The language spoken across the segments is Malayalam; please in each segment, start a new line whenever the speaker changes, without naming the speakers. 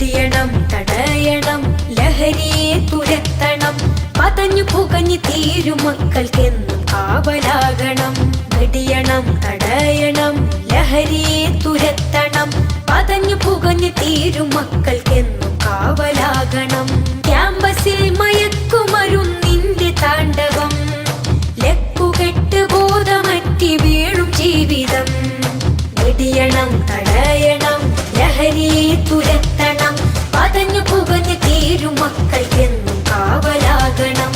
വെടിയണം തടയണം ലഹരിയെ തുരത്തണം പതഞ്ഞു പുകഞ്ഞു തീരും മക്കൾക്കെന്നും കാവലാകണം വെടിയണം തടയണം ലഹരിയെ തുരത്തണം പതഞ്ഞു പുകഞ്ഞു തീരും മക്കൾക്കെന്നും കാവലാകണം ക്യാമ്പസിൽ മയക്കുമരുന്നിന്റെ താണ്ഡവം ലക്കുകെട്ട് ബോധമറ്റി വീഴും ജീവിതം വെടിയണം തടയണം ലഹരിയെ തുരത്തണം പതഞ്ഞു പുകഞ്ഞു തീരും മക്കൾക്കെന്നും കാവലാകണം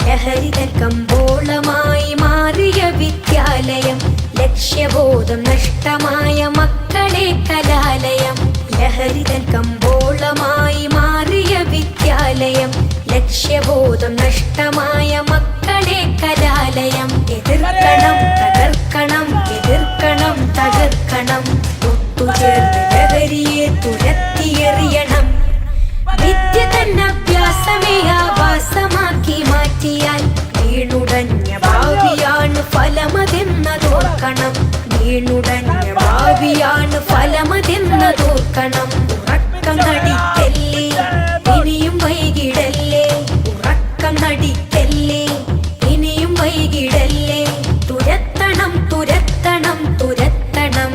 ലഹരിതൻ കമ്പോളമായി മാറിയ വിദ്യാലയം ലക്ഷ്യബോധം നഷ്ടമായ മക്കളെ കലാലയം ലഹരിതൻ കമ്പോളമായി മാറിയ വിദ്യാലയം ലക്ഷ്യബോധം നഷ്ടമായ മക്കളെ കലാലയം എതിർക്കണം തകർക്കണം എതിർക്കണം തകർക്കണം ഒത്തുചേർന്ന് ലഹരിയെ തുരത്തിയെറിയണം വിദ്യ തന്നെ അഭ്യാസമേ ആവാസമാക്കി മാറ്റിയാൽ വീണുടഞ്ഞ ഭാവിയാണ് ഫലമതെന്നതോർക്കണം വീണുടഞ്ഞ ഭാവിയാണ് ഫലമതെന്നതോർക്കണം ഉറക്കം നടിക്കല്ലേ ഇനിയും വൈകിടല്ലേ ഉറക്കം നടിക്കല്ലേ ഇനിയും വൈകിടല്ലേ തുരത്തണം തുരത്തണം തുരത്തണം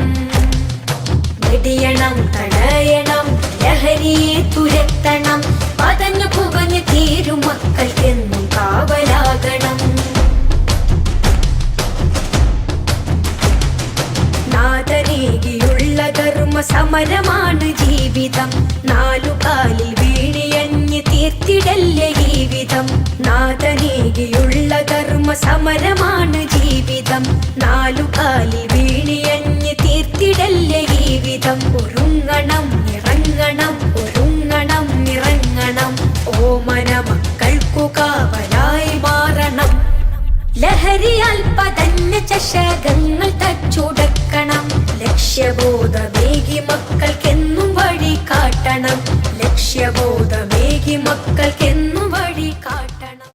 വെടിയണം തടയണം ലഹരിയെ തുരത്തണം പതഞ്ഞു പുകഞ്ഞു തീരും മക്കൾക്കെന്നും കാവലാകണം നാദനേകിയുള്ള ധർമ്മ സമരമാണ് ജീവിതം നാലുകാലിൽ വീണിയഞ്ഞ് തീർത്തിടല്ലേ ജീവിതം നാദനേകിയുള്ള ധർമ്മ സമരമാണ് ജീവിതം നാലുകാലിൽ വീണിയഞ്ഞ് തീർത്തിടല്ലേ ജീവിതം ഒരുങ്ങണം ഇറങ്ങണം ഒരുങ്ങണം ഇറങ്ങണം ഓമന മക്കൾക്കു കാവലായി മാറണം ലഹരിയാൽ പതഞ്ഞ ചഷകങ്ങൾ തച്ചുടക്കണം ലക്ഷ്യബോധമേകി മക്കൾക്കെന്നും വഴി കാട്ടണം ലക്ഷ്യബോധമേകി മക്കൾക്കെന്നും